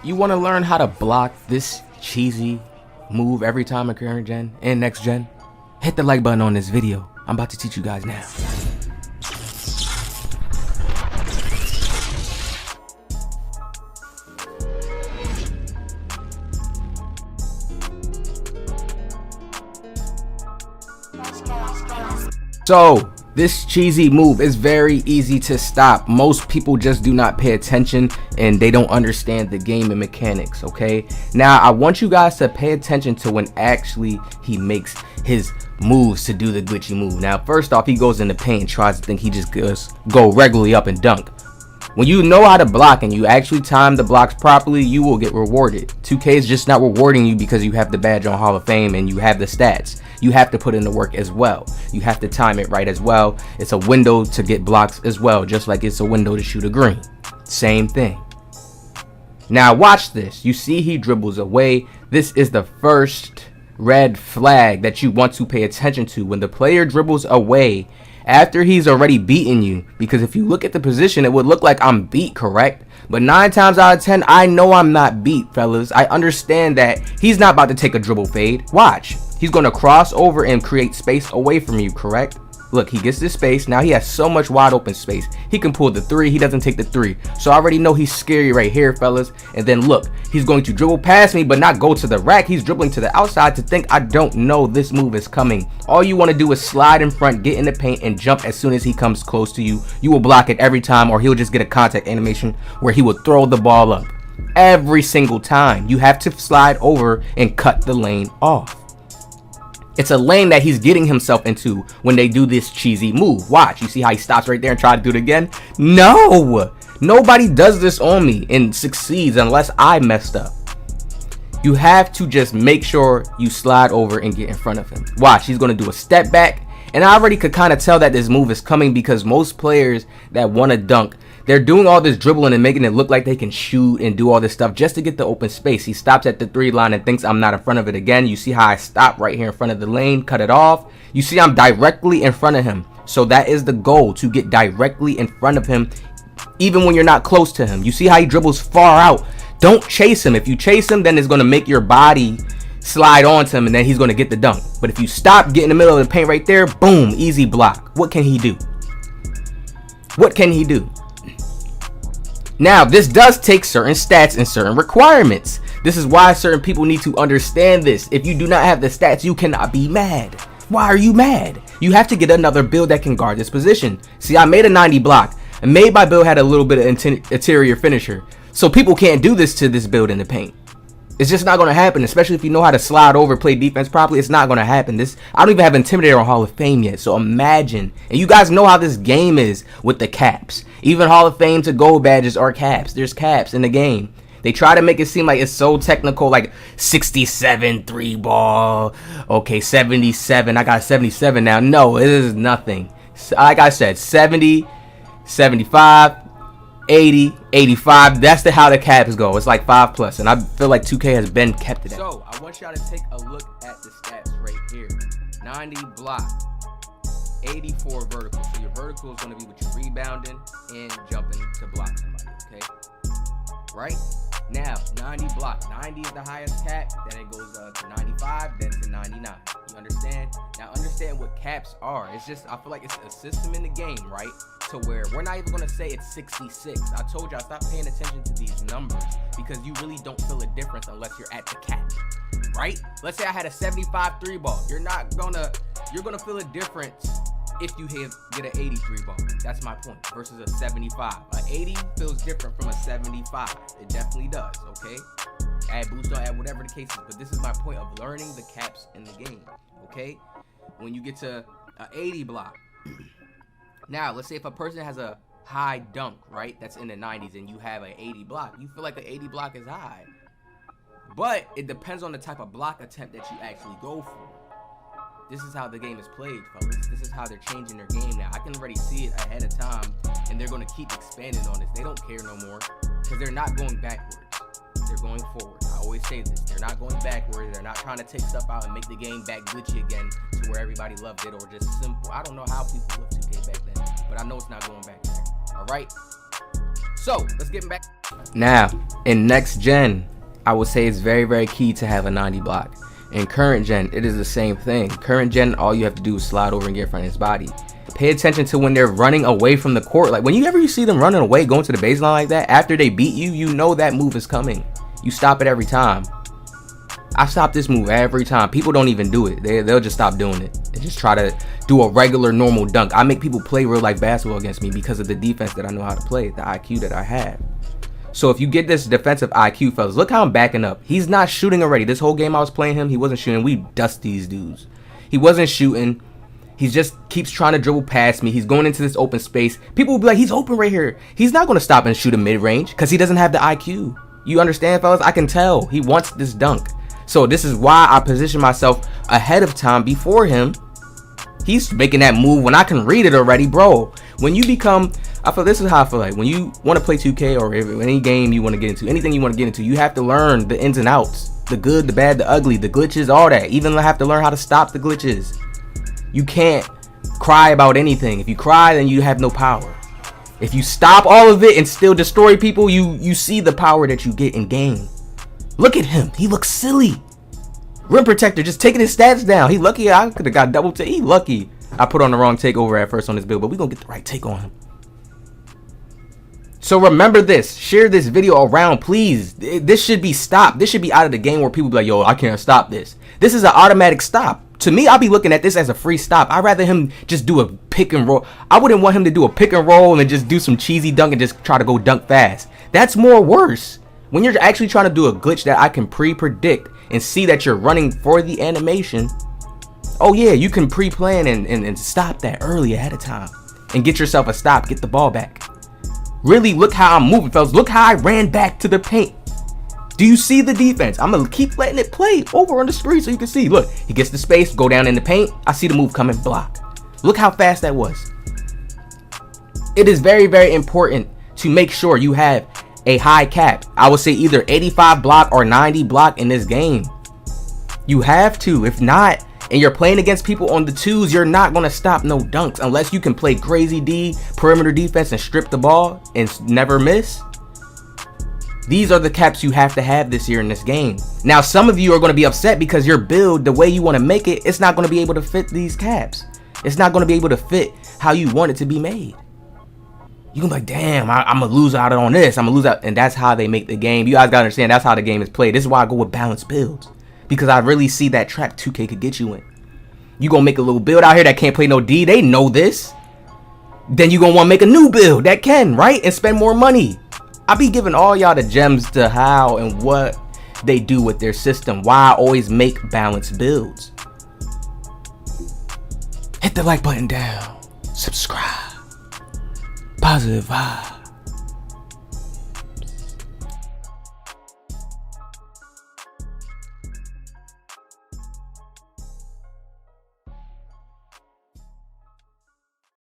You want to learn how to block this cheesy move every time in current gen and next gen? Hit the like button on this video. I'm about to teach you guys now. So this cheesy move is very easy to stop. Most people just do not pay attention and they don't understand the game and mechanics. Okay, now I want you guys to pay attention to when actually he makes his moves to do the glitchy move. Now first off, he goes in the paint and tries to think he just go regularly up and dunk. When you know how to block and you actually time the blocks properly, you will get rewarded. 2K is just not rewarding you because you have the badge on Hall of Fame and you have the stats. You have to put in the work as well. You have to time it right as well. It's a window to get blocks as well, just like it's a window to shoot a green. Same thing. Now watch this. You see he dribbles away. This is the first red flag that you want to pay attention to. When the player dribbles away after he's already beaten you, because if you look at the position, it would look like I'm beat, correct? But 9 times out of 10, I know I'm not beat, fellas. I understand that he's not about to take a dribble fade. Watch. He's going to cross over and create space away from you, correct? Look, he gets this space. Now he has so much wide open space. He can pull the 3. He doesn't take the 3. So I already know he's scary right here, fellas. And then look, he's going to dribble past me, but not go to the rack. He's dribbling to the outside to think I don't know this move is coming. All you want to do is slide in front, get in the paint, and jump as soon as he comes close to you. You will block it every time, or he'll just get a contact animation where he will throw the ball up. Every single time. You have to slide over and cut the lane off. It's a lane that he's getting himself into when they do this cheesy move. Watch, you see how he stops right there and tries to do it again? No! Nobody does this on me and succeeds unless I messed up. You have to just make sure you slide over and get in front of him. Watch, he's going to do a step back. And I already could kind of tell that this move is coming because most players that want to dunk, they're doing all this dribbling and making it look like they can shoot and do all this stuff just to get the open space. He stops at the 3 line and thinks I'm not in front of it again. You see how I stop right here in front of the lane, cut it off. You see I'm directly in front of him. So that is the goal, to get directly in front of him even when you're not close to him. You see how he dribbles far out. Don't chase him. If you chase him, then it's going to make your body slide onto him and then he's going to get the dunk. But if you stop, get in the middle of the paint right there, boom, easy block. What can he do? What can he do? Now, this does take certain stats and certain requirements. This is why certain people need to understand this. If you do not have the stats, you cannot be mad. Why are you mad? You have to get another build that can guard this position. See, I made a 90 block, and made my build had a little bit of interior finisher. So people can't do this to this build in the paint. It's just not going to happen, especially if you know how to slide over, play defense properly. It's not going to happen. I don't even have Intimidator on Hall of Fame yet, so imagine. And you guys know how this game is with the caps. Even Hall of Fame to gold badges are caps. There's caps in the game. They try to make it seem like it's so technical, like 67 3 ball. Okay, 77. I got 77 now. No, it is nothing. Like I said, 70, 75. 80, 85, that's how the caps go. It's like 5+, and I feel like 2K has been kept it at. So I want y'all to take a look at the stats right here. 90 block, 84 vertical. So your vertical is going to be what you're rebounding and jumping to block somebody, okay? Right? Now, 90 block. 90 is the highest cap, then it goes to 95, then to 99. You understand? Now, understand what caps are. It's just, I feel like it's a system in the game, right? To where we're not even going to say it's 66. I told y'all, stop paying attention to these numbers because you really don't feel a difference unless you're at the cap, right? Let's say I had a 75 3 ball. You're going to feel a difference if you get an 83 ball. That's my point, versus a 75. An 80 feels different from a 75. It definitely does, okay? Add boost, add whatever the case is, but this is my point of learning the caps in the game, okay? When you get to an 80 block, now let's say if a person has a high dunk, right, that's in the 90s, and you have an 80 block, you feel like the 80 block is high, but it depends on the type of block attempt that you actually go for. This is how the game is played, fellas. This is how they're changing their game now. I can already see it ahead of time, and they're going to keep expanding on this. They don't care no more because they're not going backwards. They're going forward. I always say this. They're not going backwards. They're not trying to take stuff out and make the game back glitchy again to where everybody loved it or just simple. I don't know how people loved 2K back then, but I know it's not going back there. All right? So let's get back. Now in next gen, I would say it's very, very key to have a 90 block. In current gen, it is the same thing. Current gen, all you have to do is slide over and get in front of his body. Pay attention to when they're running away from the court. Like whenever you see them running away, going to the baseline like that, after they beat you, you know that move is coming. You stop it every time. I stop this move every time. People don't even do it. They'll just stop doing it. They just try to do a regular normal dunk. I make people play real life basketball against me because of the defense that I know how to play, the IQ that I have. So if you get this defensive IQ, fellas, look how I'm backing up. He's not shooting already. This whole game I was playing him, he wasn't shooting. We dust these dudes. He wasn't shooting. He just keeps trying to dribble past me. He's going into this open space. People will be like, he's open right here. He's not going to stop and shoot a mid-range because he doesn't have the IQ. You understand, fellas? I can tell. He wants this dunk. So this is why I position myself ahead of time before him. He's making that move when I can read it already, bro. When you become, I feel this is how I feel like when you want to play 2K or any game you want to get into, anything you want to get into, you have to learn the ins and outs, the good, the bad, the ugly, the glitches, all that. Even have to learn how to stop the glitches. You can't cry about anything. If you cry, then you have no power. If you stop all of it and still destroy people, you see the power that you get in game. Look at him. He looks silly. Rim protector just taking his stats down. He lucky. I could have got double take. He lucky. I put on the wrong takeover at first on this build, but we're going to get the right take on him. So remember this. Share this video around, please. This should be stopped. This should be out of the game where people be like, yo, I can't stop this. This is an automatic stop. To me, I'll be looking at this as a free stop. I'd rather him just do a pick and roll. I wouldn't want him to do a pick and roll and just do some cheesy dunk and just try to go dunk fast. That's more worse. When you're actually trying to do a glitch that I can pre-predict and see that you're running for the animation, oh yeah, you can pre-plan and stop that early ahead of time and get yourself a stop, get the ball back. Really look how I'm moving, fellas. Look how I ran back to the paint. Do you see the defense? I'm gonna keep letting it play over on the screen so you can see. Look, he gets the space, go down in the paint. I see the move coming, block. Look how fast that was. It is very, very important to make sure you have a high cap. I would say either 85 block or 90 block in this game. You have to. If not, and you're playing against people on the twos, you're not going to stop no dunks unless you can play crazy D, perimeter defense, and strip the ball and never miss. These are the caps you have to have this year in this game. Now, some of you are going to be upset because your build, the way you want to make it, it's not going to be able to fit these caps. It's not going to be able to fit how you want it to be made. You can be like, damn, I'm going to lose out on this. I'm going to lose out. And that's how they make the game. You guys got to understand that's how the game is played. This is why I go with balanced builds. Because I really see that trap 2K could get you in. You going to make a little build out here that can't play no D. They know this. Then you going to want to make a new build that can, right? And spend more money. I be giving all y'all the gems to how and what they do with their system. Why I always make balanced builds. Hit the like button down. Subscribe. Positive vibe.